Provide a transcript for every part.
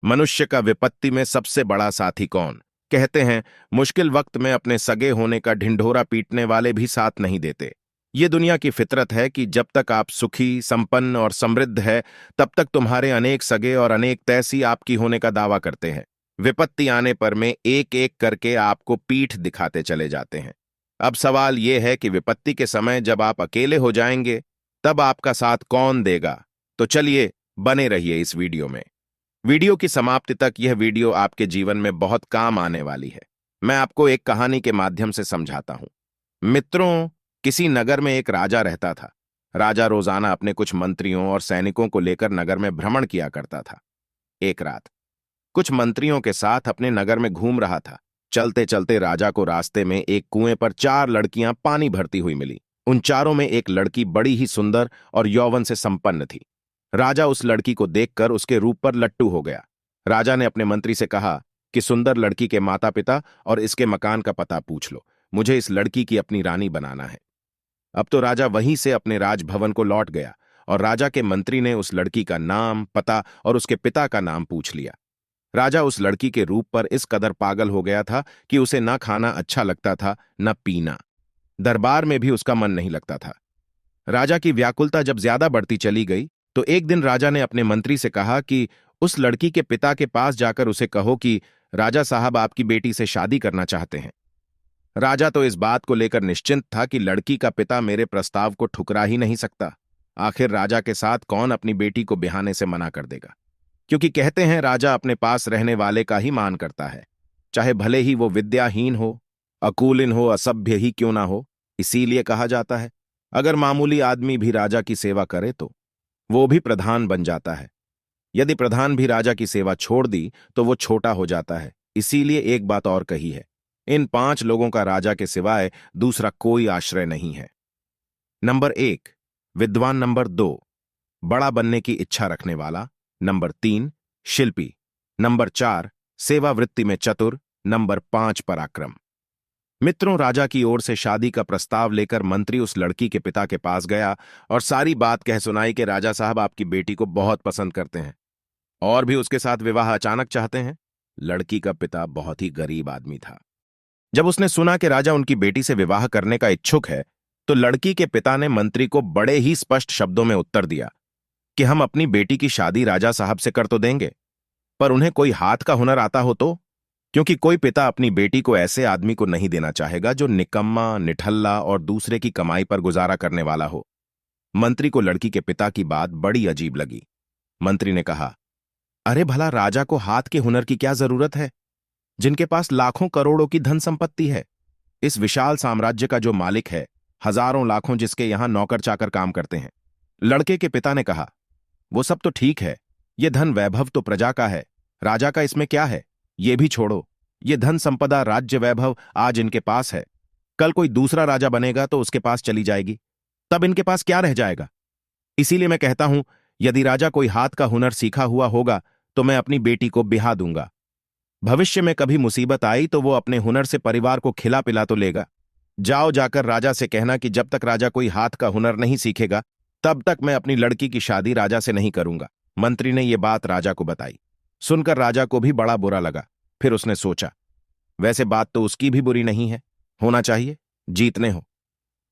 मनुष्य का विपत्ति में सबसे बड़ा साथी कौन? कहते हैं मुश्किल वक्त में अपने सगे होने का ढिंढोरा पीटने वाले भी साथ नहीं देते। ये दुनिया की फितरत है कि जब तक आप सुखी, संपन्न और समृद्ध है, तब तक तुम्हारे अनेक सगे और अनेक तैसी आपकी होने का दावा करते हैं। विपत्ति आने पर में एक एक करके आपको पीठ दिखाते चले जाते हैं। अब सवाल यह है कि विपत्ति के समय जब आप अकेले हो जाएंगे, तब आपका साथ कौन देगा? तो चलिए, बने रहिए इस वीडियो में। वीडियो की समाप्ति तक यह वीडियो आपके जीवन में बहुत काम आने वाली है। मैं आपको एक कहानी के माध्यम से समझाता हूं। मित्रों, किसी नगर में एक राजा रहता था। राजा रोजाना अपने कुछ मंत्रियों और सैनिकों को लेकर नगर में भ्रमण किया करता था। एक रात कुछ मंत्रियों के साथ अपने नगर में घूम रहा था। चलते चलते राजा को रास्ते में एक कुएं पर 4 लड़कियां पानी भरती हुई मिली। उन चारों में एक लड़की बड़ी ही सुंदर और यौवन से संपन्न थी। राजा उस लड़की को देखकर उसके रूप पर लट्टू हो गया। राजा ने अपने मंत्री से कहा कि सुंदर लड़की के माता पिता और इसके मकान का पता पूछ लो। मुझे इस लड़की की अपनी रानी बनाना है। अब तो राजा वहीं से अपने राजभवन को लौट गया और राजा के मंत्री ने उस लड़की का नाम, पता और उसके पिता का नाम पूछ लिया। राजा उस लड़की के रूप पर इस कदर पागल हो गया था कि उसे न खाना अच्छा लगता था, न पीना। दरबार में भी उसका मन नहीं लगता था। राजा की व्याकुलता जब ज्यादा बढ़ती चली गई, तो एक दिन राजा ने अपने मंत्री से कहा कि उस लड़की के पिता के पास जाकर उसे कहो कि राजा साहब आपकी बेटी से शादी करना चाहते हैं। राजा तो इस बात को लेकर निश्चिंत था कि लड़की का पिता मेरे प्रस्ताव को ठुकरा ही नहीं सकता। आखिर राजा के साथ कौन अपनी बेटी को ब्याहने से मना कर देगा? क्योंकि कहते हैं राजा अपने पास रहने वाले का ही मान करता है, चाहे भले ही वो विद्याहीन हो, अकूलिन हो, असभ्य ही क्यों ना हो। इसीलिए कहा जाता है अगर मामूली आदमी भी राजा की सेवा करे तो वो भी प्रधान बन जाता है। यदि प्रधान भी राजा की सेवा छोड़ दी तो वो छोटा हो जाता है। इसीलिए एक बात और कही है, इन 5 लोगों का राजा के सिवाय दूसरा कोई आश्रय नहीं है। नंबर 1, विद्वान। नंबर 2, बड़ा बनने की इच्छा रखने वाला। नंबर 3, शिल्पी। नंबर 4, सेवा वृत्ति में चतुर। नंबर 5, पराक्रम। मित्रों, राजा की ओर से शादी का प्रस्ताव लेकर मंत्री उस लड़की के पिता के पास गया और सारी बात कह सुनाई कि राजा साहब आपकी बेटी को बहुत पसंद करते हैं और भी उसके साथ विवाह अचानक चाहते हैं। लड़की का पिता बहुत ही गरीब आदमी था। जब उसने सुना कि राजा उनकी बेटी से विवाह करने का इच्छुक है, तो लड़की के पिता ने मंत्री को बड़े ही स्पष्ट शब्दों में उत्तर दिया कि हम अपनी बेटी की शादी राजा साहब से कर तो देंगे, पर उन्हें कोई हाथ का हुनर आता हो तो। क्योंकि कोई पिता अपनी बेटी को ऐसे आदमी को नहीं देना चाहेगा जो निकम्मा, निठल्ला और दूसरे की कमाई पर गुजारा करने वाला हो। मंत्री को लड़की के पिता की बात बड़ी अजीब लगी। मंत्री ने कहा, अरे भला राजा को हाथ के हुनर की क्या जरूरत है, जिनके पास लाखों करोड़ों की धन संपत्ति है। इस विशाल साम्राज्य का जो मालिक है, हजारों लाखों जिसके यहां नौकर चाकर काम करते हैं। लड़के के पिता ने कहा, वो सब तो ठीक है, ये धन वैभव तो प्रजा का है, राजा का इसमें क्या है? ये भी छोड़ो, ये धन संपदा, राज्य वैभव आज इनके पास है, कल कोई दूसरा राजा बनेगा तो उसके पास चली जाएगी, तब इनके पास क्या रह जाएगा? इसीलिए मैं कहता हूं, यदि राजा कोई हाथ का हुनर सीखा हुआ होगा तो मैं अपनी बेटी को ब्याह दूंगा। भविष्य में कभी मुसीबत आई तो वो अपने हुनर से परिवार को खिला पिला तो लेगा। जाओ, जाकर राजा से कहना कि जब तक राजा कोई हाथ का हुनर नहीं सीखेगा, तब तक मैं अपनी लड़की की शादी राजा से नहीं करूंगा। मंत्री ने यह बात राजा को बताई। सुनकर राजा को भी बड़ा बुरा लगा। फिर उसने सोचा, वैसे बात तो उसकी भी बुरी नहीं है, होना चाहिए, जीतने हो।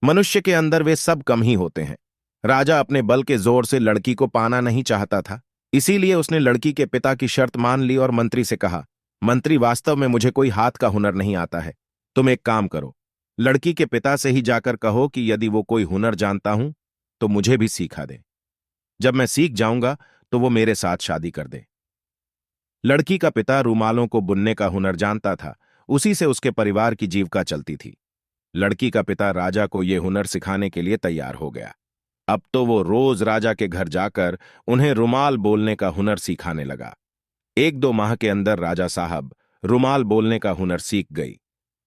मनुष्य के अंदर वे सब कम ही होते हैं। राजा अपने बल के जोर से लड़की को पाना नहीं चाहता था, इसीलिए उसने लड़की के पिता की शर्त मान ली और मंत्री से कहा, मंत्री, वास्तव में मुझे कोई हाथ का हुनर नहीं आता है। तुम एक काम करो, लड़की के पिता से ही जाकर कहो कि यदि वो कोई हुनर जानता हूं तो मुझे भी सिखा दे। जब मैं सीख जाऊंगा तो वो मेरे साथ शादी कर दे। लड़की का पिता रूमालों को बुनने का हुनर जानता था, उसी से उसके परिवार की जीविका चलती थी। लड़की का पिता राजा को यह हुनर सिखाने के लिए तैयार हो गया। अब तो वो रोज राजा के घर जाकर उन्हें रुमाल बोलने का हुनर सिखाने लगा। 1-2 माह के अंदर राजा साहब रुमाल बोलने का हुनर सीख गई।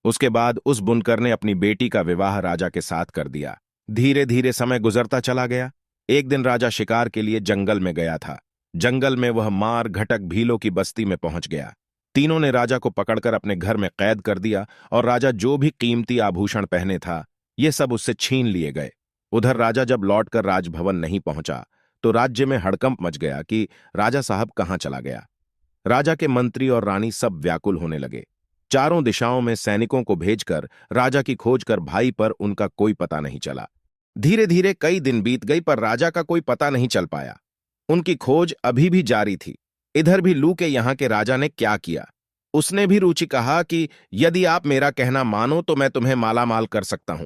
उसके बाद उस बुनकर ने अपनी बेटी का विवाह राजा के साथ कर दिया। धीरे धीरे समय गुजरता चला गया। एक दिन राजा शिकार के लिए जंगल में गया था। जंगल में वह मार घटक भीलों की बस्ती में पहुंच गया। तीनों ने राजा को पकड़कर अपने घर में कैद कर दिया और राजा जो भी कीमती आभूषण पहने था, ये सब उससे छीन लिए गए। उधर राजा जब लौटकर राजभवन नहीं पहुंचा तो राज्य में हड़कंप मच गया कि राजा साहब कहां चला गया। राजा के मंत्री और रानी सब व्याकुल होने लगे। चारों दिशाओं में सैनिकों को भेजकर राजा की खोज कर भाई पर उनका कोई पता नहीं चला। धीरे धीरे कई दिन बीत गई पर राजा का कोई पता नहीं चल पाया। उनकी खोज अभी भी जारी थी। इधर भी लू के यहाँ के राजा ने क्या किया। उसने भी रुचि कहा कि यदि आप मेरा कहना मानो तो मैं तुम्हें मालामाल कर सकता हूं।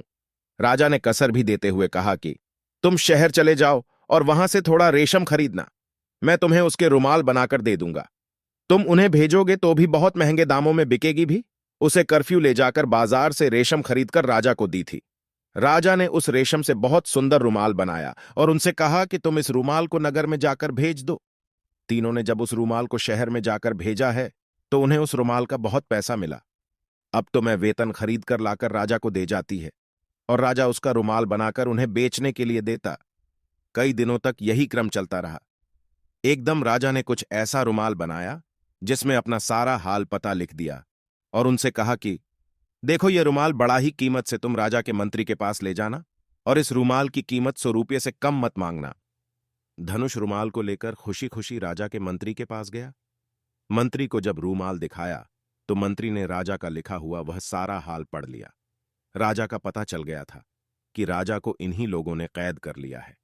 राजा ने कसर भी देते हुए कहा कि तुम शहर चले जाओ और वहां से थोड़ा रेशम खरीदना, मैं तुम्हें उसके रुमाल बनाकर दे दूंगा। तुम उन्हें भेजोगे तो भी बहुत महंगे दामों में बिकेगी भी। उसे कर्फ्यू ले जाकर बाजार से रेशम खरीदकर राजा को दी थी। राजा ने उस रेशम से बहुत सुंदर रुमाल बनाया और उनसे कहा कि तुम इस रुमाल को नगर में जाकर भेज दो। तीनों ने जब उस रुमाल को शहर में जाकर भेजा है तो उन्हें उस रुमाल का बहुत पैसा मिला। अब तो मैं वेतन खरीद कर लाकर राजा को दे जाती है और राजा उसका रुमाल बनाकर उन्हें बेचने के लिए देता। कई दिनों तक यही क्रम चलता रहा। एकदम राजा ने कुछ ऐसा रुमाल बनाया जिसमें अपना सारा हाल पता लिख दिया और उनसे कहा कि देखो ये रुमाल बड़ा ही कीमत से तुम राजा के मंत्री के पास ले जाना और इस रुमाल की कीमत 100 रुपये से कम मत मांगना। धनुष रुमाल को लेकर खुशी खुशी राजा के मंत्री के पास गया। मंत्री को जब रुमाल दिखाया तो मंत्री ने राजा का लिखा हुआ वह सारा हाल पढ़ लिया। राजा का पता चल गया था कि राजा को इन्हीं लोगों ने कैद कर लिया है।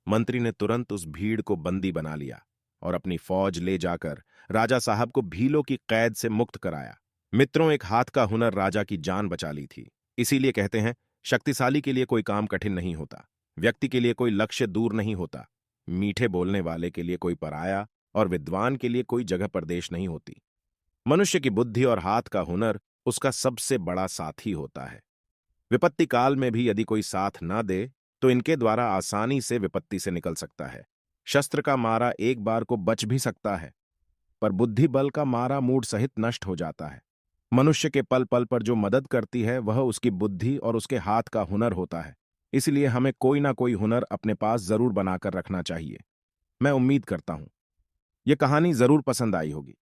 मंत्री ने तुरंत उस भीड़ को बंदी बना लिया और अपनी फौज ले जाकर राजा साहब को भीलों की कैद से मुक्त कराया। मित्रों, एक हाथ का हुनर राजा की जान बचा ली थी। इसीलिए कहते हैं, शक्तिशाली के लिए कोई काम कठिन नहीं होता, व्यक्ति के लिए कोई लक्ष्य दूर नहीं होता, मीठे बोलने वाले के लिए कोई पराया और विद्वान के लिए कोई जगह प्रदेश नहीं होती। मनुष्य की बुद्धि और हाथ का हुनर उसका सबसे बड़ा साथी होता है। विपत्ति काल में भी यदि कोई साथ ना दे तो इनके द्वारा आसानी से विपत्ति से निकल सकता है। शस्त्र का मारा एक बार को बच भी सकता है, पर बुद्धि बल का मारा मूड सहित नष्ट हो जाता है। मनुष्य के पल पल पर जो मदद करती है वह उसकी बुद्धि और उसके हाथ का हुनर होता है। इसलिए हमें कोई ना कोई हुनर अपने पास जरूर बनाकर रखना चाहिए। मैं उम्मीद करता हूं यह कहानी जरूर पसंद आई होगी।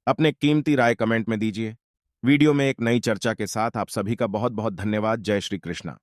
अपने कीमती राय कमेंट में दीजिए। वीडियो में एक नई चर्चा के साथ आप सभी का बहुत बहुत धन्यवाद। जय श्री कृष्णा।